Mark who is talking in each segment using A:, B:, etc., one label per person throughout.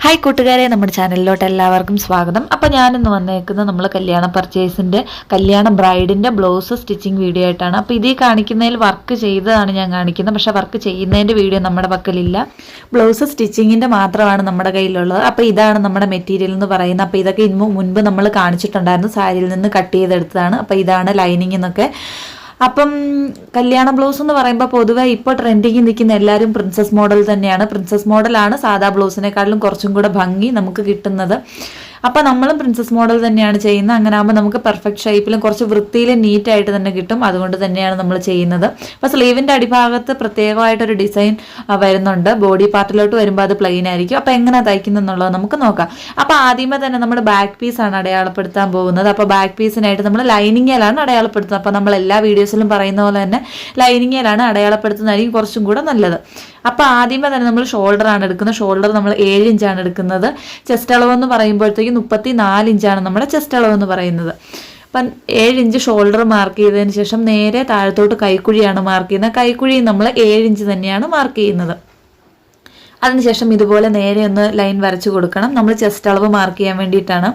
A: Hi കൂട്ടുകാരെ, നമ്മുടെ ചാനലിലോട്ട് എല്ലാവർക്കും സ്വാഗതം. അപ്പോൾ ഞാനിന്ന് വന്നേക്കുന്നത് നമ്മൾ കല്യാണ പർച്ചേസിൻ്റെ കല്യാണ ബ്രൈഡിൻ്റെ ബ്ലൗസ് സ്റ്റിച്ചിങ് വീഡിയോ ആയിട്ടാണ്. അപ്പോൾ ഇതിൽ കാണിക്കുന്നതിൽ വർക്ക് ചെയ്തതാണ് ഞാൻ കാണിക്കുന്നത്, പക്ഷേ വർക്ക് ചെയ്യുന്നതിൻ്റെ വീഡിയോ നമ്മുടെ പക്കലില്ല. ബ്ലൗസ് സ്റ്റിച്ചിങ്ങിൻ്റെ മാത്രമാണ് നമ്മുടെ കയ്യിലുള്ളത്. അപ്പോൾ ഇതാണ് നമ്മുടെ മെറ്റീരിയൽ എന്ന് പറയുന്നത്. അപ്പോൾ ഇതൊക്കെ മുൻപ് നമ്മൾ കാണിച്ചിട്ടുണ്ടായിരുന്നു, സാരിയിൽ നിന്ന് കട്ട് ചെയ്തെടുത്തതാണ്. അപ്പോൾ ഇതാണ് ലൈനിങ് എന്നൊക്കെ. അപ്പം കല്യാണ ബ്ലൗസ് എന്ന് പറയുമ്പോൾ പൊതുവെ ഇപ്പോൾ ട്രെൻഡിങ്ങിൽ നിൽക്കുന്ന എല്ലാവരും പ്രിൻസസ് മോഡൽ തന്നെയാണ്. പ്രിൻസസ് മോഡലാണ് സാധാ ബ്ലൗസിനെക്കാളും കുറച്ചും കൂടെ ഭംഗി നമുക്ക് കിട്ടുന്നത്. അപ്പോൾ നമ്മളും പ്രിൻസസ് മോഡൽ തന്നെയാണ് ചെയ്യുന്നത്. അങ്ങനെ ആകുമ്പോൾ നമുക്ക് പെർഫെക്റ്റ് ഷേപ്പിലും കുറച്ച് വൃത്തിയിലും നീറ്റായിട്ട് തന്നെ കിട്ടും. അതുകൊണ്ട് തന്നെയാണ് നമ്മൾ ചെയ്യുന്നത്. അപ്പോൾ സ്ലീവിൻ്റെ അടിഭാഗത്ത് പ്രത്യേകമായിട്ടൊരു ഡിസൈൻ വരുന്നുണ്ട്. ബോഡി പാർട്ടിലോട്ട് വരുമ്പോൾ അത് പ്ലെയിൻ ആയിരിക്കും. അപ്പോൾ എങ്ങനെ തയ്ക്കുന്നെന്നുള്ളത് നമുക്ക് നോക്കാം. അപ്പോൾ ആദ്യമേ തന്നെ നമ്മൾ ബാക്ക് പീസാണ് അടയാളപ്പെടുത്താൻ പോകുന്നത്. അപ്പോൾ ബാക്ക് പീസിനായിട്ട് നമ്മൾ ലൈനിങ്ങിലാണ് അടയാളപ്പെടുത്തുന്നത്. അപ്പോൾ നമ്മൾ എല്ലാ വീഡിയോസിലും പറയുന്ന പോലെ തന്നെ ലൈനിങ്ങിലാണ് അടയാളപ്പെടുത്തുന്നതായിരിക്കും കുറച്ചും കൂടെ നല്ലത്. അപ്പോൾ ആദ്യമേ തന്നെ നമ്മൾ ഷോൾഡറാണ് എടുക്കുന്നത്. ഷോൾഡർ നമ്മൾ 7 ഇഞ്ചാണ് എടുക്കുന്നത്. ചെസ്റ്റ് അളവെന്ന് പറയുമ്പോഴത്തേക്കും 34 ഇഞ്ചാണ് നമ്മുടെ ചെസ്റ്റ് അളവെന്ന് പറയുന്നത്. അപ്പം 7 ഇഞ്ച് ഷോൾഡർ മാർക്ക് ചെയ്തതിന് ശേഷം നേരെ താഴത്തോട്ട് കൈക്കുഴിയാണ് മാർക്ക് ചെയ്യുന്നത്. കൈക്കുഴി നമ്മൾ 7 ഇഞ്ച് തന്നെയാണ് മാർക്ക് ചെയ്യുന്നത്. അതിനുശേഷം ഇതുപോലെ നേരെ ഒന്ന് ലൈൻ വരച്ച് കൊടുക്കണം. നമ്മൾ ചെസ്റ്റ് അളവ് മാർക്ക് ചെയ്യാൻ വേണ്ടിയിട്ടാണ്.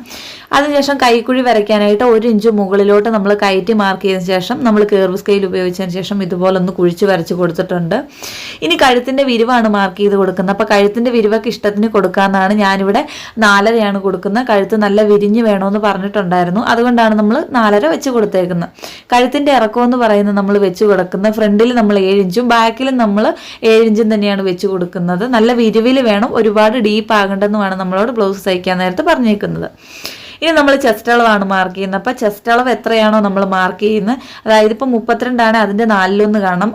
A: അതിനുശേഷം കൈക്കുഴി വരയ്ക്കാനായിട്ട് 1 ഇഞ്ച് മുകളിലോട്ട് നമ്മൾ കയറ്റി മാർക്ക് ചെയ്തതിന് ശേഷം നമ്മൾ കർവ് സ്കെയിൽ ഉപയോഗിച്ചതിന് ശേഷം ഇതുപോലെ ഒന്ന് കുഴിച്ച് വരച്ച് കൊടുത്തിട്ടുണ്ട്. ഇനി കഴുത്തിൻ്റെ വിരിവാണ് മാർക്ക് ചെയ്ത് കൊടുക്കുന്നത്. അപ്പോൾ കഴുത്തിൻ്റെ വിരിവൊക്കെ ഇഷ്ടത്തിന് കൊടുക്കാമെന്നാണ്. ഞാനിവിടെ 4.5 കൊടുക്കുന്നത്. കഴുത്ത് നല്ല വിരിഞ്ഞ് വേണമെന്ന് പറഞ്ഞിട്ടുണ്ടായിരുന്നു, അതുകൊണ്ടാണ് നമ്മൾ 4.5 വെച്ച് കൊടുത്തേക്കുന്നത്. കഴുത്തിൻ്റെ ഇറക്കം എന്ന് പറയുന്നത് നമ്മൾ വെച്ച് കൊടുക്കുന്നത് ഫ്രണ്ടിൽ നമ്മൾ 7 ഇഞ്ചും ബാക്കിലും നമ്മൾ 7 ഇഞ്ചും തന്നെയാണ് വെച്ച് കൊടുക്കുന്നത്. നല്ല വിരിവിൽ വേണം, ഒരുപാട് ഡീപ്പ് ആകേണ്ടെന്നുമാണ് നമ്മളോട് ബ്ലൗസ് തയ്ക്കാൻ നേരത്തെ പറഞ്ഞേക്കുന്നത്. ഇനി നമ്മൾ ചെസ്റ്റ് അളവാണ് മാർക്ക് ചെയ്യുന്നത്. അപ്പോൾ ചെസ്റ്റ് അളവ് എത്രയാണോ നമ്മൾ മാർക്ക് ചെയ്യുന്നത്, അതായത് ഇപ്പോൾ 32 ആണ്, അതിൻ്റെ 4 കാണണം.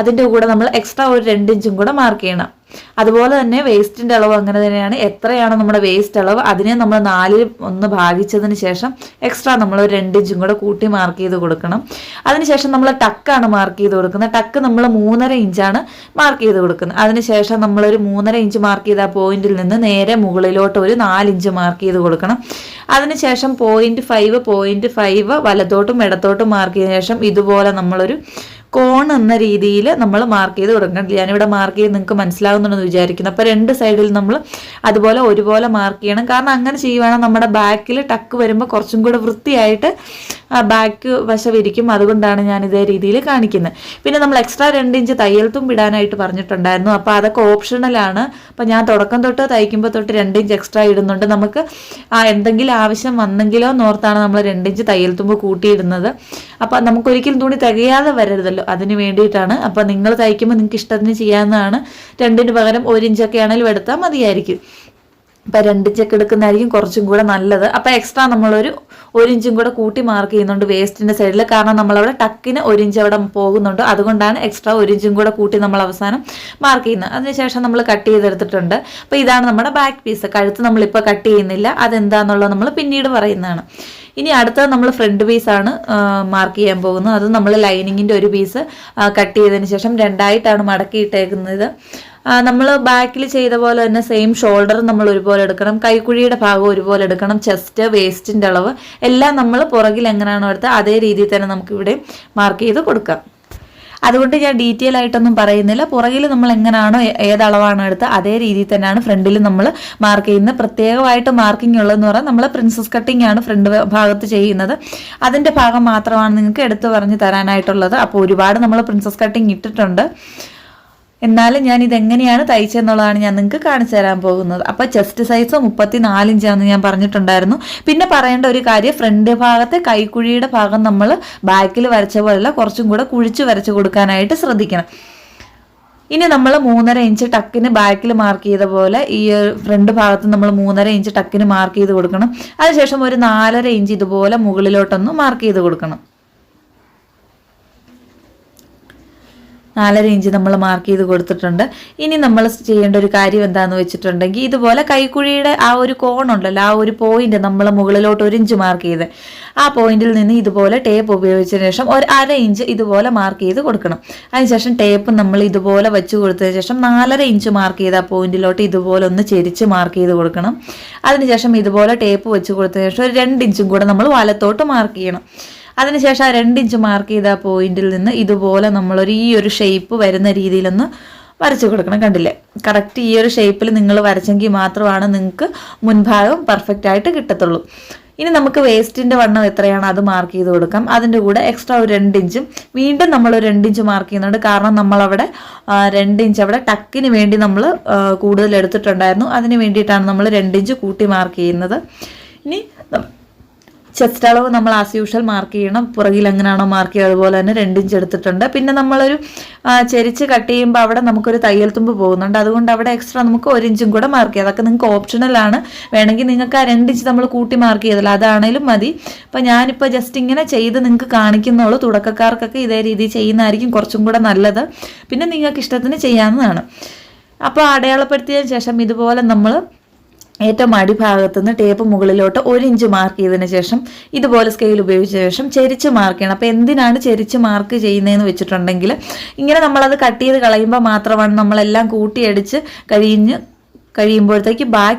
A: അതിൻ്റെ കൂടെ നമ്മൾ എക്സ്ട്രാ ഒരു 2 ഇഞ്ചും കൂടെ മാർക്ക് ചെയ്യണം. അതുപോലെ തന്നെ വേസ്റ്റിൻ്റെ അളവ് അങ്ങനെ തന്നെയാണ്. എത്രയാണോ നമ്മുടെ വേസ്റ്റ് അളവ് അതിനെ നമ്മൾ 4 ഭാഗിച്ചതിന് ശേഷം എക്സ്ട്രാ നമ്മൾ ഒരു 2 ഇഞ്ചും കൂടെ കൂട്ടി മാർക്ക് ചെയ്ത് കൊടുക്കണം. അതിനുശേഷം നമ്മൾ ടക്കാണ് മാർക്ക് ചെയ്ത് കൊടുക്കുന്നത്. ടക്ക് നമ്മൾ 3.5 ഇഞ്ചാണ് മാർക്ക് ചെയ്ത് കൊടുക്കുന്നത്. അതിനുശേഷം നമ്മളൊരു 3.5 ഇഞ്ച് മാർക്ക് ചെയ്ത പോയിന്റിൽ നിന്ന് നേരെ മുകളിലോട്ട് ഒരു 4 ഇഞ്ച് മാർക്ക് ചെയ്ത് കൊടുക്കണം. അതിനുശേഷം 0.5 വലത്തോട്ടും ഇടത്തോട്ടും മാർക്ക് ചെയ്തതിനു ശേഷം ഇതുപോലെ നമ്മളൊരു കോൺ എന്ന രീതിയിൽ നമ്മൾ മാർക്ക് ചെയ്ത് കൊടുക്കണം. ഞാനിവിടെ മാർക്ക് ചെയ്ത് നിങ്ങൾക്ക് മനസ്സിലാകുന്നുണ്ടെന്ന് വിചാരിക്കുന്നു. അപ്പോൾ 2 സൈഡിൽ നമ്മൾ അതുപോലെ ഒരുപോലെ മാർക്ക് ചെയ്യണം. കാരണം അങ്ങനെ ചെയ്യുവാണെങ്കിൽ നമ്മുടെ ബാക്കിൽ ടക്ക് വരുമ്പോൾ കുറച്ചും കൂടെ വൃത്തിയായിട്ട് ബാക്ക് വശം ഇരിക്കും. അതുകൊണ്ടാണ് ഞാൻ ഇതേ രീതിയിൽ കാണിക്കുന്നത്. പിന്നെ നമ്മൾ എക്സ്ട്രാ 2 ഇഞ്ച് തയ്യൽ തുമ്പ് ഇടാനായിട്ട് പറഞ്ഞിട്ടുണ്ടായിരുന്നു. അപ്പോൾ അതൊക്കെ ഓപ്ഷണലാണ്. അപ്പോൾ ഞാൻ തുടക്കം തൊട്ട് തയ്ക്കുമ്പോൾ തൊട്ട് 2 ഇഞ്ച് എക്സ്ട്രാ ഇടുന്നുണ്ട്. നമുക്ക് എന്തെങ്കിലും ആവശ്യം വന്നെങ്കിലോ എന്നോർത്താണ് നമ്മൾ 2 ഇഞ്ച് തയ്യൽ തുമ്പ് കൂട്ടിയിടുന്നത്. അപ്പോൾ നമുക്കൊരിക്കലും തുണി തികയാതെ വരരുതല്ലോ, അതിന് വേണ്ടിയിട്ടാണ്. അപ്പോൾ നിങ്ങൾ തയ്ക്കുമ്പോൾ നിങ്ങൾക്ക് ഇഷ്ടത്തിന് ചെയ്യാവുന്നതാണ്. 2-ന് പകരം 1 ഇഞ്ചൊക്കെ ആണെങ്കിലും എടുത്താൽ മതിയായിരിക്കും. അപ്പോൾ 2 ഇഞ്ചൊക്കെ എടുക്കുന്നതായിരിക്കും കുറച്ചും കൂടെ നല്ലത്. അപ്പോൾ എക്സ്ട്രാ നമ്മളൊരു 1 ഇഞ്ചും കൂടെ കൂട്ടി മാർക്ക് ചെയ്യുന്നുണ്ട് വേസ്റ്റിൻ്റെ സൈഡിൽ. കാരണം നമ്മളവിടെ ടക്കിന് 1 ഇഞ്ച് അവിടെ പോകുന്നുണ്ട്. അതുകൊണ്ടാണ് എക്സ്ട്രാ 1 ഇഞ്ചും കൂടെ കൂട്ടി നമ്മൾ അവസാനം മാർക്ക് ചെയ്യുന്നത്. അതിനുശേഷം നമ്മൾ കട്ട് ചെയ്തെടുത്തിട്ടുണ്ട്. അപ്പോൾ ഇതാണ് നമ്മുടെ ബാക്ക് പീസ്. കഴുത്ത് നമ്മളിപ്പോൾ കട്ട് ചെയ്യുന്നില്ല, അതെന്താണെന്നുള്ളത് നമ്മൾ പിന്നീട് പറയുന്നതാണ്. ഇനി അടുത്തത് നമ്മൾ ഫ്രണ്ട് പീസാണ് മാർക്ക് ചെയ്യാൻ പോകുന്നത്. അത് നമ്മൾ ലൈനിങ്ങിൻ്റെ ഒരു പീസ് കട്ട് ചെയ്തതിന് ശേഷം 2ആയിട്ടാണ് മടക്കിയിട്ടേക്കുന്നത്. നമ്മൾ ബാക്കിൽ ചെയ്ത പോലെ തന്നെ സെയിം ഷോൾഡർ നമ്മൾ ഒരുപോലെ എടുക്കണം, കൈക്കുഴിയുടെ ഭാഗം ഒരുപോലെ എടുക്കണം, ചെസ്റ്റ് വേസ്റ്റിൻ്റെ അളവ് എല്ലാം നമ്മൾ പുറകിൽ എങ്ങനെയാണോ എടുത്തത് അതേ രീതിയിൽ തന്നെ നമുക്കിവിടെ മാർക്ക് ചെയ്ത് കൊടുക്കാം. അതുകൊണ്ട് ഞാൻ ഡീറ്റെയിൽ ആയിട്ടൊന്നും പറയുന്നില്ല. പുറകിൽ നമ്മൾ എങ്ങനെയാണോ ഏതളവാണോ എടുത്ത് അതേ രീതിയിൽ തന്നെയാണ് ഫ്രണ്ടിൽ നമ്മൾ മാർക്ക് ചെയ്യുന്നത്. പ്രത്യേകമായിട്ട് മാർക്കിംഗ് ഉള്ളതെന്ന് പറഞ്ഞാൽ നമ്മൾ പ്രിൻസസ് കട്ടിംഗ് ആണ് ഫ്രണ്ട് ഭാഗത്ത് ചെയ്യുന്നത്. അതിൻ്റെ ഭാഗം മാത്രമാണ് നിങ്ങൾക്ക് എടുത്തു പറഞ്ഞ് തരാനായിട്ടുള്ളത്. അപ്പോൾ ഒരുപാട് നമ്മൾ പ്രിൻസസ് കട്ടിംഗ് ഇട്ടിട്ടുണ്ട്. എന്നാലും ഞാൻ ഇതെങ്ങനെയാണ് തയ്ച്ചെന്നുള്ളതാണ് ഞാൻ നിങ്ങൾക്ക് കാണിച്ചു തരാൻ പോകുന്നത്. അപ്പോൾ ചെസ്റ്റ് സൈസ് 34 ഇഞ്ചാണെന്ന് ഞാൻ പറഞ്ഞിട്ടുണ്ടായിരുന്നു. പിന്നെ പറയേണ്ട ഒരു കാര്യം, ഫ്രണ്ട് ഭാഗത്തെ കൈക്കുഴിയുടെ ഭാഗം നമ്മൾ ബാക്കിൽ വരച്ച പോലെയല്ല, കുറച്ചും കൂടെ കുഴിച്ച് വരച്ച് കൊടുക്കാനായിട്ട് ശ്രദ്ധിക്കണം. ഇനി നമ്മൾ 3.5 ഇഞ്ച് ടക്കിന് ബാക്കിൽ മാർക്ക് ചെയ്ത പോലെ ഈ ഫ്രണ്ട് ഭാഗത്ത് നമ്മൾ 3.5 ഇഞ്ച് ടക്കിന് മാർക്ക് ചെയ്ത് കൊടുക്കണം. അതിനുശേഷം ഒരു 4.5 ഇഞ്ച് ഇതുപോലെ മുകളിലോട്ടൊന്ന് മാർക്ക് ചെയ്ത് കൊടുക്കണം. 4.5 ഇഞ്ച് നമ്മൾ മാർക്ക് ചെയ്ത് കൊടുത്തിട്ടുണ്ട്. ഇനി നമ്മൾ ചെയ്യേണ്ട ഒരു കാര്യം എന്താണെന്ന് വെച്ചിട്ടുണ്ടെങ്കിൽ, ഇതുപോലെ കൈക്കുഴിയുടെ ആ ഒരു കോണുണ്ടല്ലോ, ആ ഒരു പോയിന്റ് നമ്മൾ മുകളിലോട്ട് 1 ഇഞ്ച് മാർക്ക് ചെയ്ത് ആ പോയിന്റിൽ നിന്ന് ഇതുപോലെ ടേപ്പ് ഉപയോഗിച്ചതിന് ശേഷം ഒരു 1/2 ഇഞ്ച് ഇതുപോലെ മാർക്ക് ചെയ്ത് കൊടുക്കണം. അതിനുശേഷം ടേപ്പ് നമ്മൾ ഇതുപോലെ വെച്ച് കൊടുത്തതിന് ശേഷം 4.5 ഇഞ്ച് മാർക്ക് ചെയ്ത ആ പോയിന്റിലോട്ട് ഇതുപോലെ ഒന്ന് ചെരിച്ച് മാർക്ക് ചെയ്ത് കൊടുക്കണം. അതിനുശേഷം ഇതുപോലെ ടേപ്പ് വെച്ച് കൊടുത്തതിന് ശേഷം ഒരു 2 ഇഞ്ചും കൂടെ നമ്മൾ വലത്തോട്ട് മാർക്ക് ചെയ്യണം. അതിനുശേഷം ആ 2 ഇഞ്ച് മാർക്ക് ചെയ്ത പോയിന്റിൽ നിന്ന് ഇതുപോലെ നമ്മളൊരു ഈ ഒരു ഷേപ്പ് വരുന്ന രീതിയിലൊന്ന് വരച്ചു കൊടുക്കണം. കണ്ടില്ലേ, കറക്റ്റ് ഈ ഒരു ഷേപ്പിൽ നിങ്ങൾ വരച്ചെങ്കിൽ മാത്രമാണ് നിങ്ങൾക്ക് മുൻഭാഗം പെർഫെക്റ്റ് ആയിട്ട് കിട്ടത്തുള്ളൂ. ഇനി നമുക്ക് വേസ്റ്റിൻ്റെ വണ്ണം എത്രയാണ് അത് മാർക്ക് ചെയ്ത് കൊടുക്കാം. അതിൻ്റെ കൂടെ എക്സ്ട്രാ ഒരു 2 ഇഞ്ചും വീണ്ടും നമ്മൾ ഒരു 2 ഇഞ്ച് മാർക്ക് ചെയ്യുന്നുണ്ട്. കാരണം നമ്മളവിടെ 2 ഇഞ്ച് അവിടെ ടക്കിന് വേണ്ടി നമ്മൾ കൂടുതൽ എടുത്തിട്ടുണ്ടായിരുന്നു. അതിന് വേണ്ടിയിട്ടാണ് നമ്മൾ 2 ഇഞ്ച് കൂട്ടി മാർക്ക് ചെയ്യുന്നത്. ഇനി ചെസ്റ്റ് അളവ് നമ്മൾ ആസ് യൂഷ്വൽ മാർക്ക് ചെയ്യണം. പുറകിൽ എങ്ങനെയാണോ മാർക്ക് ചെയ്യുക അതുപോലെ തന്നെ 2 ഇഞ്ച് എടുത്തിട്ടുണ്ട്. പിന്നെ നമ്മളൊരു ചെരിച്ച് കട്ട് ചെയ്യുമ്പോൾ അവിടെ നമുക്കൊരു തയ്യൽ തുമ്പ് പോകുന്നുണ്ട്. അതുകൊണ്ട് അവിടെ എക്സ്ട്രാ നമുക്ക് 1 ഇഞ്ചും കൂടെ മാർക്ക് ചെയ്യാം. അതൊക്കെ നിങ്ങൾക്ക് ഓപ്ഷണലാണ്. വേണമെങ്കിൽ നിങ്ങൾക്ക് ആ 2 ഇഞ്ച് നമ്മൾ കൂട്ടി മാർക്ക് ചെയ്തല്ലോ, അതാണേലും മതി. അപ്പം ഞാനിപ്പോൾ ജസ്റ്റ് ഇങ്ങനെ ചെയ്ത് നിങ്ങൾക്ക് കാണിക്കുന്നുള്ളൂ. തുടക്കക്കാർക്കൊക്കെ ഇതേ രീതിയിൽ ചെയ്യുന്നതായിരിക്കും കുറച്ചും കൂടെ നല്ലത്. പിന്നെ നിങ്ങൾക്ക് ഇഷ്ടത്തിന് ചെയ്യാവുന്നതാണ്. അപ്പോൾ അടയാളപ്പെടുത്തിയതിന് ശേഷം ഇതുപോലെ നമ്മൾ ഏറ്റവും അടിഭാഗത്തു നിന്ന് ടേപ്പ് മുകളിലോട്ട് 1 ഇഞ്ച് മാർക്ക് ചെയ്തതിന് ശേഷം ഇതുപോലെ സ്കെയിൽ ഉപയോഗിച്ച ശേഷം ചെരിച്ച് മാർക്ക് ചെയ്യണം. അപ്പോൾ എന്തിനാണ് ചെരിച്ച് മാർക്ക് ചെയ്യുന്നതെന്ന് വെച്ചിട്ടുണ്ടെങ്കിൽ ഇങ്ങനെ നമ്മളത് കട്ട് ചെയ്ത് കളയുമ്പോൾ മാത്രമാണ് നമ്മളെല്ലാം കൂട്ടിയടിച്ച് കഴിയുമ്പോഴത്തേക്ക്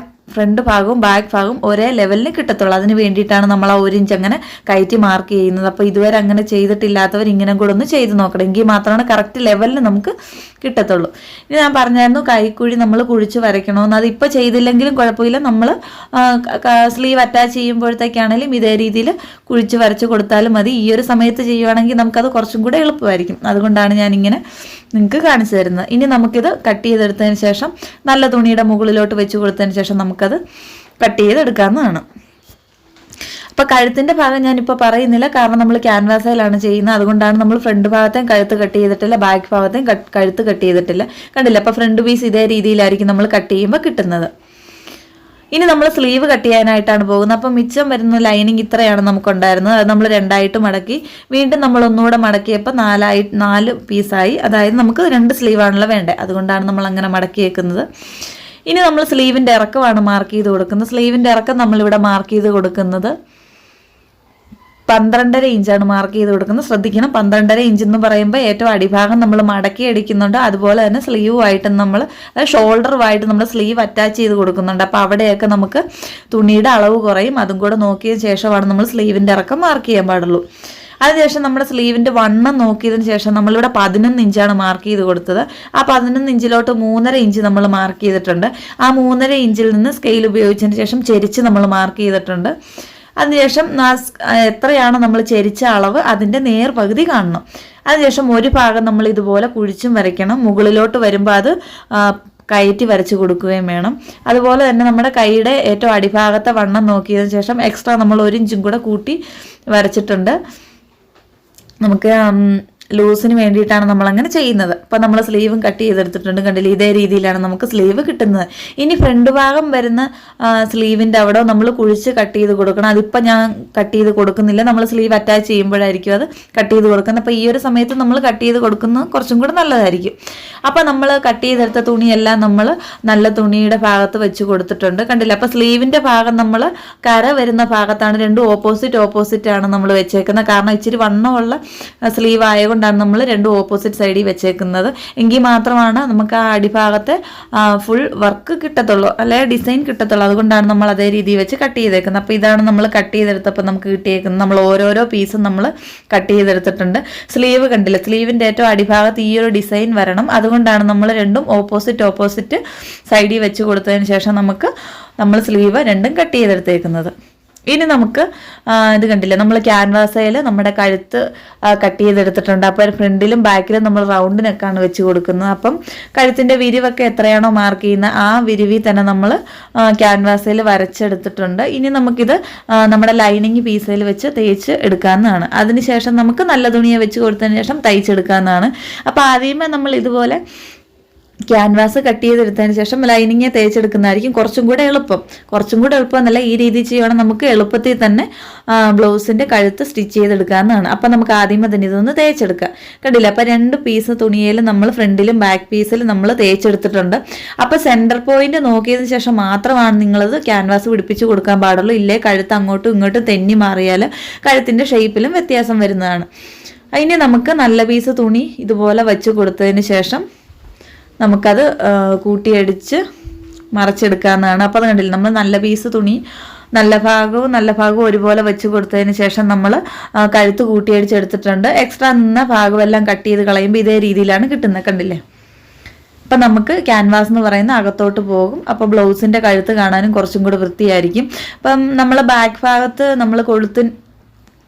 A: ഫ്രണ്ട് ഭാഗവും ബാക്ക് ഭാഗവും ഒരേ ലെവലിന് കിട്ടത്തുള്ളൂ. അതിന് വേണ്ടിയിട്ടാണ് നമ്മൾ ആ 1 ഇഞ്ച് അങ്ങനെ കയറ്റി മാർക്ക് ചെയ്യുന്നത്. അപ്പോൾ ഇതുവരെ അങ്ങനെ ചെയ്തിട്ടില്ലാത്തവർ ഇങ്ങനെ കൂടെ ഒന്ന് ചെയ്ത് നോക്കണം. എങ്കിൽ മാത്രമാണ് കറക്റ്റ് ലെവലിന് നമുക്ക് കിട്ടത്തുള്ളൂ. ഇനി ഞാൻ പറഞ്ഞായിരുന്നു കൈക്കുഴി നമ്മൾ കുഴിച്ച് വരയ്ക്കണമെന്ന്. അതിപ്പോൾ ചെയ്തില്ലെങ്കിലും കുഴപ്പമില്ല. നമ്മൾ സ്ലീവ് അറ്റാച്ച് ചെയ്യുമ്പോഴത്തേക്കാണെങ്കിലും ഇതേ രീതിയിൽ കുഴിച്ച് വരച്ച് കൊടുത്താലും മതി. ഈ ഒരു സമയത്ത് ചെയ്യുവാണെങ്കിൽ നമുക്കത് കുറച്ചും കൂടെ എളുപ്പമായിരിക്കും. അതുകൊണ്ടാണ് ഞാനിങ്ങനെ നിങ്ങൾക്ക് കാണിച്ചു തരുന്നത്. ഇനി നമുക്കിത് കട്ട് ചെയ്തെടുത്തതിന് ശേഷം നല്ല തുണിയുടെ മുകളിലോട്ട് വെച്ച് കൊടുത്തതിന് ശേഷം നമുക്കത് കട്ട് ചെയ്തെടുക്കാവുന്നതാണ്. അപ്പോൾ കഴുത്തിൻ്റെ ഭാഗം ഞാനിപ്പോൾ പറയുന്നില്ല, കാരണം നമ്മൾ ക്യാൻവാസയിലാണ് ചെയ്യുന്നത്. അതുകൊണ്ടാണ് നമ്മൾ ഫ്രണ്ട് ഭാഗത്തേയും കഴുത്ത് കട്ട് ചെയ്തിട്ടില്ല, ബാക്ക് ഭാഗത്തേയും കഴുത്ത് കട്ട് ചെയ്തിട്ടില്ല. കണ്ടില്ല, അപ്പോൾ ഫ്രണ്ട് പീസ് ഇതേ രീതിയിലായിരിക്കും നമ്മൾ കട്ട് ചെയ്യുമ്പോൾ കിട്ടുന്നത്. ഇനി നമ്മൾ സ്ലീവ് കട്ട് ചെയ്യാനായിട്ടാണ് പോകുന്നത്. അപ്പം മിച്ചം വരുന്ന ലൈനിങ് ഇത്രയാണ് നമുക്കുണ്ടായിരുന്നത്. അത് നമ്മൾ 2ആയിട്ട് മടക്കി വീണ്ടും നമ്മൾ ഒന്നുകൂടെ മടക്കിയപ്പോൾ 4 പീസായി. അതായത് നമുക്ക് 2 സ്ലീവാണല്ലോ വേണ്ടത്. അതുകൊണ്ടാണ് നമ്മൾ അങ്ങനെ മടക്കിയേക്കുന്നത്. ഇനി നമ്മൾ സ്ലീവിൻ്റെ ഇറക്കമാണ് മാർക്ക് ചെയ്ത് കൊടുക്കുന്നത്. സ്ലീവിൻ്റെ ഇറക്കം നമ്മളിവിടെ മാർക്ക് ചെയ്ത് കൊടുക്കുന്നത് 12.5 ഇഞ്ചാണ് മാർക്ക് ചെയ്ത് കൊടുക്കുന്നത്. ശ്രദ്ധിക്കണം, 12.5 ഇഞ്ച് എന്ന് പറയുമ്പോൾ ഏറ്റവും അടിഭാഗം നമ്മൾ മടക്കി അടിക്കുന്നുണ്ട്. അതുപോലെ തന്നെ സ്ലീവുമായിട്ട് നമ്മൾ ഷോൾഡറുമായിട്ട് നമ്മൾ സ്ലീവ് അറ്റാച്ച് ചെയ്ത് കൊടുക്കുന്നുണ്ട്. അപ്പോൾ അവിടെയൊക്കെ നമുക്ക് തുണിയുടെ അളവ് കുറയും. അതും കൂടെ നോക്കിയതിന് ശേഷമാണ് നമ്മൾ സ്ലീവിൻ്റെ ഇറക്കം മാർക്ക് ചെയ്യാൻ പാടുള്ളൂ. അതിനുശേഷം നമ്മുടെ സ്ലീവിൻ്റെ വണ്ണം നോക്കിയതിന് ശേഷം നമ്മളിവിടെ 11 ഇഞ്ചാണ് മാർക്ക് ചെയ്ത് കൊടുത്തത്. ആ 11 ഇഞ്ചിലോട്ട് 3.5 ഇഞ്ച് നമ്മൾ മാർക്ക് ചെയ്തിട്ടുണ്ട്. ആ 3.5 ഇഞ്ചിൽ നിന്ന് സ്കെയിൽ ഉപയോഗിച്ചതിന് ശേഷം ചെരിച്ച് നമ്മൾ മാർക്ക് ചെയ്തിട്ടുണ്ട്. അതിനുശേഷം എത്രയാണ് നമ്മൾ ചെരിച്ച അളവ് അതിൻ്റെ നേർപകുതി കാണണം. അതിനുശേഷം ഒരു ഭാഗം നമ്മൾ ഇതുപോലെ കുഴിച്ചും വരയ്ക്കണം. മുകളിലോട്ട് വരുമ്പോൾ അത് കയറ്റി വരച്ച് കൊടുക്കുകയും വേണം. അതുപോലെ തന്നെ നമ്മുടെ കൈയുടെ ഏറ്റവും അടിഭാഗത്തെ വണ്ണം നോക്കിയതിന് ശേഷം എക്സ്ട്രാ നമ്മൾ 1 ഇഞ്ചും കൂടെ കൂട്ടി വരച്ചിട്ടുണ്ട്. നമുക്ക് ലൂസിന് വേണ്ടിയിട്ടാണ് നമ്മൾ അങ്ങനെ ചെയ്യുന്നത്. അപ്പം നമ്മൾ സ്ലീവും കട്ട് ചെയ്തെടുത്തിട്ടുണ്ട്. കണ്ടില്ലേ, ഇതേ രീതിയിലാണ് നമുക്ക് സ്ലീവ് കിട്ടുന്നത്. ഇനി ഫ്രണ്ട് ഭാഗം വരുന്ന സ്ലീവിൻ്റെ അവിടെ നമ്മൾ കുഴിച്ച് കട്ട് ചെയ്ത് കൊടുക്കണം. അതിപ്പോൾ ഞാൻ കട്ട് ചെയ്ത് കൊടുക്കുന്നില്ല, നമ്മൾ സ്ലീവ് അറ്റാച്ച് ചെയ്യുമ്പോഴായിരിക്കും അത് കട്ട് ചെയ്ത് കൊടുക്കുന്നത്. അപ്പോൾ ഈ ഒരു സമയത്ത് നമ്മൾ കട്ട് ചെയ്ത് കൊടുക്കുന്നത് കുറച്ചും കൂടെ നല്ലതായിരിക്കും. അപ്പോൾ നമ്മൾ കട്ട് ചെയ്തെടുത്ത തുണിയെല്ലാം നമ്മൾ നല്ല തുണിയുടെ ഭാഗത്ത് വെച്ച് കൊടുത്തിട്ടുണ്ട്. കണ്ടില്ല, അപ്പോൾ സ്ലീവിൻ്റെ ഭാഗം നമ്മൾ കര വരുന്ന ഭാഗത്താണ്. രണ്ടും ഓപ്പോസിറ്റ് ആണ് നമ്മൾ വെച്ചേക്കുന്നത്. കാരണം ഇച്ചിരി വണ്ണമുള്ള സ്ലീവ് ആയതുകൊണ്ട് ാണ് നമ്മൾ 2 ഓപ്പോസിറ്റ് സൈഡിൽ വെച്ചേക്കുന്നത്. എങ്കിൽ മാത്രമാണ് നമുക്ക് ആ അടിഭാഗത്തെ ഫുൾ വർക്ക് കിട്ടത്തുള്ളൂ, അല്ലെ ഡിസൈൻ കിട്ടത്തുള്ളൂ. അതുകൊണ്ടാണ് നമ്മൾ അതേ രീതിയിൽ വെച്ച് കട്ട് ചെയ്തേക്കുന്നത്. അപ്പോൾ ഇതാണ് നമ്മൾ കട്ട് ചെയ്തെടുത്തപ്പോൾ നമുക്ക് കിട്ടിയേക്കുന്നത്. നമ്മൾ ഓരോരോ പീസും നമ്മൾ കട്ട് ചെയ്തെടുത്തിട്ടുണ്ട്. സ്ലീവ് കണ്ടില്ല, സ്ലീവിൻ്റെ ഏറ്റവും അടിഭാഗത്ത് ഈ ഒരു ഡിസൈൻ വരണം. അതുകൊണ്ടാണ് നമ്മൾ രണ്ടും ഓപ്പോസിറ്റ് സൈഡിൽ വെച്ച് കൊടുത്തതിന് ശേഷം നമ്മൾ സ്ലീവ് രണ്ടും കട്ട് ചെയ്തെടുത്തേക്കുന്നത്. ഇനി നമുക്ക് ഇത് കണ്ടില്ല, നമ്മൾ ക്യാൻവാസയിൽ നമ്മുടെ കഴുത്ത് കട്ട് ചെയ്തെടുത്തിട്ടുണ്ട്. അപ്പോൾ ഫ്രണ്ടിലും ബാക്കിലും നമ്മൾ റൗണ്ട് നെക്കാണ് വെച്ച് കൊടുക്കുന്നത്. അപ്പം കഴുത്തിൻ്റെ വിരിവൊക്കെ എത്രയാണോ മാർക്ക് ചെയ്യുന്നത് ആ വിരിവിൽ തന്നെ നമ്മൾ ക്യാൻവാസയിൽ വരച്ചെടുത്തിട്ടുണ്ട്. ഇനി നമുക്കിത് നമ്മുടെ ലൈനിങ് പീസിൽ വെച്ച് തേച്ച് എടുക്കാവുന്നതാണ്. അതിനുശേഷം നമുക്ക് നല്ല തുണിയെ വെച്ച് കൊടുത്തതിന് ശേഷം തയ്ച്ചെടുക്കാവുന്നതാണ്. അപ്പോൾ ആദ്യമേ നമ്മൾ ഇതുപോലെ ക്യാൻവാസ് കട്ട് ചെയ്തെടുത്തതിന് ശേഷം ലൈനിങ് തേച്ചെടുക്കുന്നതായിരിക്കും കുറച്ചും കൂടെ എളുപ്പം എന്നല്ല, ഈ രീതിയിൽ ചെയ്യുവാണെങ്കിൽ നമുക്ക് എളുപ്പത്തിൽ തന്നെ ബ്ലൗസിൻ്റെ കഴുത്ത് സ്റ്റിച്ച് ചെയ്തെടുക്കാവുന്നതാണ്. അപ്പം നമുക്ക് ആദ്യമേ തന്നെ ഇതൊന്ന് തേച്ചെടുക്കാം. കണ്ടില്ല, അപ്പം 2 പീസ് തുണിയിൽ നമ്മൾ ഫ്രണ്ടിലും ബാക്ക് പീസിലും നമ്മൾ തേച്ചെടുത്തിട്ടുണ്ട്. അപ്പോൾ സെൻറ്റർ പോയിന്റ് നോക്കിയതിന് ശേഷം മാത്രമാണ് നിങ്ങളത് ക്യാൻവാസ് പിടിപ്പിച്ച് കൊടുക്കാൻ പാടുള്ളൂ. ഇല്ലേ കഴുത്ത് അങ്ങോട്ടും ഇങ്ങോട്ടും തെന്നി മാറിയാൽ കഴുത്തിൻ്റെ ഷേപ്പിലും വ്യത്യാസം വരുന്നതാണ്. അതിന് നമുക്ക് നല്ല പീസ് തുണി ഇതുപോലെ വെച്ച് കൊടുത്തതിന് ശേഷം നമുക്കത് കൂട്ടിയടിച്ച് മറച്ചെടുക്കാവുന്നതാണ്. അപ്പോൾ അത് കണ്ടില്ല, നമ്മൾ നല്ല പീസ് തുണി നല്ല ഭാഗവും ഒരുപോലെ വെച്ച് കൊടുത്തതിന് ശേഷം നമ്മൾ കഴുത്ത് കൂട്ടിയടിച്ചെടുത്തിട്ടുണ്ട്. എക്സ്ട്രാ നിന്ന ഭാഗമെല്ലാം കട്ട് ചെയ്ത് കളയുമ്പോൾ ഇതേ രീതിയിലാണ് കിട്ടുന്നത്. കണ്ടില്ലേ, അപ്പം നമുക്ക് ക്യാൻവാസ് എന്ന് പറയുന്ന അകത്തോട്ട് പോകും. അപ്പോൾ ബ്ലൗസിൻ്റെ കഴുത്ത് കാണാനും കുറച്ചും കൂടി വൃത്തിയായിരിക്കും. അപ്പം നമ്മൾ ബാക്ക് ഭാഗത്ത് നമ്മൾ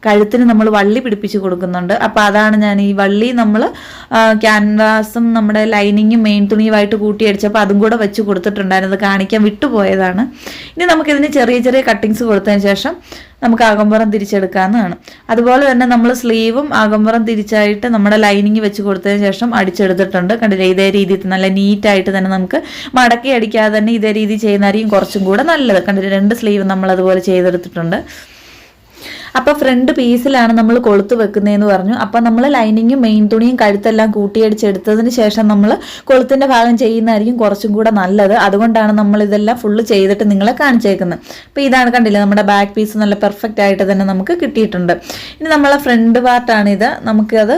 A: കഴുത്തിന് നമ്മൾ വള്ളി പിടിപ്പിച്ച് കൊടുക്കുന്നുണ്ട്. അപ്പോൾ അതാണ് ഞാൻ ഈ വള്ളി നമ്മൾ ക്യാൻവാസും നമ്മുടെ ലൈനിങ്ങും മെയിൻ തുണിയുമായിട്ട് കൂട്ടിയടിച്ചപ്പോൾ അതും കൂടെ വെച്ച് കൊടുത്തിട്ടുണ്ടായിരുന്നു. അത് കാണിക്കാൻ വിട്ടുപോയതാണ്. ഇനി നമുക്കിതിന് ചെറിയ ചെറിയ കട്ടിങ്സ് കൊടുത്തതിന് ശേഷം നമുക്ക് ആകമ്പുറം തിരിച്ചെടുക്കാവുന്നതാണ്. അതുപോലെ തന്നെ നമ്മൾ സ്ലീവും ആകമ്പുറം തിരിച്ചായിട്ട് നമ്മുടെ ലൈനിങ് വെച്ച് കൊടുത്തതിന് ശേഷം അടിച്ചെടുത്തിട്ടുണ്ട്. കണ്ടില്ലേ, ഇതേ രീതിയിൽ നല്ല നീറ്റായിട്ട് തന്നെ നമുക്ക് മടക്കി അടിക്കാതെ തന്നെ ഇതേ രീതി ചെയ്യുന്നതായിരിക്കും കുറച്ചും കൂടെ നല്ലത്. കണ്ടില്ലേ, 2 സ്ലീവ് നമ്മൾ അതുപോലെ ചെയ്തെടുത്തിട്ടുണ്ട്. അപ്പോൾ ഫ്രണ്ട് പീസിലാണ് നമ്മൾ കൊളുത്ത് വെക്കുന്നതെന്ന് പറഞ്ഞു. അപ്പോൾ നമ്മൾ ലൈനിങ്ങും മെയിൻ തുണിയും കഴുത്തെല്ലാം കൂട്ടിയടിച്ചെടുത്തതിന് ശേഷം നമ്മൾ കൊളുത്തിൻ്റെ ഭാഗം ചെയ്യുന്നതായിരിക്കും കുറച്ചും കൂടെ നല്ലത്. അതുകൊണ്ടാണ് നമ്മൾ ഇതെല്ലാം ഫുള്ള് ചെയ്തിട്ട് നിങ്ങളെ കാണിച്ചേക്കുന്നത്. അപ്പോൾ ഇതാണ്, കണ്ടില്ലേ, നമ്മുടെ ബാക്ക് പീസ് നല്ല പെർഫെക്റ്റ് ആയിട്ട് തന്നെ നമുക്ക് കിട്ടിയിട്ടുണ്ട്. ഇനി നമ്മളെ ഫ്രണ്ട് പാർട്ടാണിത്. നമുക്കത്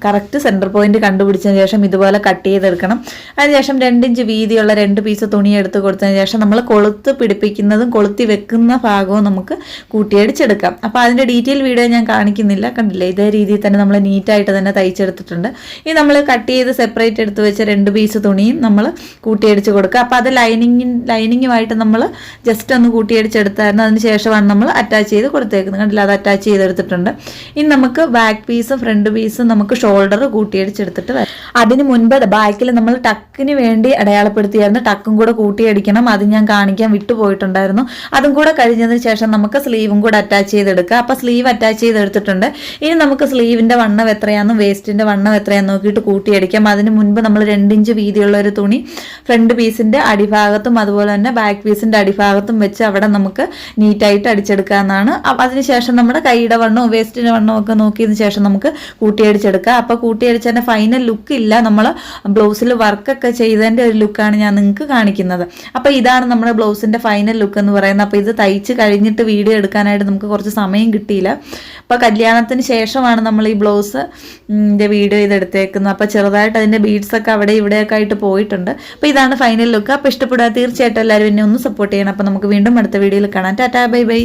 A: കറക്റ്റ് സെൻറ്റർ പോയിന്റ് കണ്ടുപിടിച്ചതിന് ശേഷം ഇതുപോലെ കട്ട് ചെയ്തെടുക്കണം. അതിനുശേഷം 2 ഇഞ്ച് വീതിയുള്ള 2 പീസ് തുണി എടുത്ത് കൊടുത്തതിന് ശേഷം നമ്മൾ കൊളുത്ത് പിടിപ്പിക്കുന്നതും കൊളുത്തി വെക്കുന്ന ഭാഗവും നമുക്ക് കൂട്ടിയടിച്ചെടുക്കാം. അപ്പോൾ അതിൻ്റെ ഡീറ്റെയിൽ വീഡിയോ ഞാൻ കാണിക്കുന്നില്ല. കണ്ടില്ലേ, ഇതേ രീതിയിൽ തന്നെ നമ്മൾ നീറ്റായിട്ട് തന്നെ തയ്ച്ചെടുത്തിട്ടുണ്ട്. ഇനി നമ്മൾ കട്ട് ചെയ്ത് സെപ്പറേറ്റ് എടുത്ത് വെച്ച 2 പീസ് തുണിയും നമ്മൾ കൂട്ടിയടിച്ച് കൊടുക്കുക. അപ്പോൾ അത് ലൈനിങ്ങുമായിട്ട് നമ്മൾ ജസ്റ്റ് ഒന്ന് കൂട്ടിയടിച്ചെടുത്തായിരുന്നു. അതിന് ശേഷമാണ് നമ്മൾ അറ്റാച്ച് ചെയ്ത് കൊടുത്തേക്കുന്നത്. കണ്ടില്ല, അത് അറ്റാച്ച് ചെയ്തെടുത്തിട്ടുണ്ട്. ഇനി നമുക്ക് ബാക്ക് പീസും ഫ്രണ്ട് പീസും നമുക്ക് ഷോൾഡർ കൂട്ടിയടിച്ചെടുത്തിട്ട് വരാം. അതിന് മുൻപ് ബാക്കിൽ നമ്മൾ ടക്കിന് വേണ്ടി അടയാളപ്പെടുത്തിയായിരുന്നു. ടക്കും കൂടെ കൂട്ടിയടിക്കണം. അത് ഞാൻ കാണിക്കാൻ വിട്ടുപോയിട്ടുണ്ടായിരുന്നു. അതും കൂടെ കഴിഞ്ഞതിന് ശേഷം നമുക്ക് സ്ലീവും കൂടെ അറ്റാച്ച് ചെയ്തെടുക്കുക. അപ്പോൾ സ്ലീവ് അറ്റാച്ച് ചെയ്തെടുത്തിട്ടുണ്ട്. ഇനി നമുക്ക് സ്ലീവിൻ്റെ വണ്ണം എത്രയാണെന്നും വേസ്റ്റിൻ്റെ വണ്ണം എത്രയാണെന്ന് നോക്കിയിട്ട് കൂട്ടിയടിക്കാം. അതിന് മുൻപ് നമ്മൾ 2 ഇഞ്ച് വീതിയുള്ള ഒരു തുണി ഫ്രണ്ട് പീസിൻ്റെ അടിഭാഗത്തും അതുപോലെ തന്നെ ബാക്ക് പീസിൻ്റെ അടിഭാഗത്തും വെച്ച് അവിടെ നമുക്ക് നീറ്റായിട്ട് അടിച്ചെടുക്കാവുന്നതാണ്. അതിനുശേഷം നമ്മുടെ കൈയുടെ വണ്ണവും വേസ്റ്റിൻ്റെ വണ്ണവും ഒക്കെ നോക്കിയതിന് ശേഷം നമുക്ക് കൂട്ടിയടിച്ചെടുക്കുക. അപ്പോൾ കൂട്ടിയടിച്ചതിൻ്റെ ഫൈനൽ ലുക്ക് ഇല്ല, നമ്മൾ ബ്ലൗസിൽ വർക്കൊക്കെ ചെയ്തതിൻ്റെ ഒരു ലുക്കാണ് ഞാൻ നിങ്ങൾക്ക് കാണിക്കുന്നത്. അപ്പോൾ ഇതാണ് നമ്മുടെ ബ്ലൗസിൻ്റെ ഫൈനൽ ലുക്ക് എന്ന് പറയുന്നത്. അപ്പോൾ ഇത് തയ്ച്ച് കഴിഞ്ഞിട്ട് വീഡിയോ എടുക്കാനായിട്ട് നമുക്ക് കുറച്ച് സമയം കിട്ടിയില്ല. അപ്പോൾ കല്യാണത്തിന് ശേഷമാണ് നമ്മൾ ഈ ബ്ലൗസ് വീഡിയോ ചെയ്തെടുത്തേക്കുന്നത്. അപ്പോൾ ചെറുതായിട്ട് അതിൻ്റെ ബീഡ്സൊക്കെ അവിടെ ഇവിടെയൊക്കെ ആയിട്ട് പോയിട്ടുണ്ട്. അപ്പോൾ ഇതാണ് ഫൈനൽ ലുക്ക്. അപ്പോൾ ഇഷ്ടപ്പെടുക തീർച്ചയായിട്ടും എല്ലാവരും എന്നെ ഒന്ന് സപ്പോർട്ട് ചെയ്യണം. അപ്പോൾ നമുക്ക് വീണ്ടും അടുത്ത വീഡിയോയിൽ കാണാം. Tata, bye bye.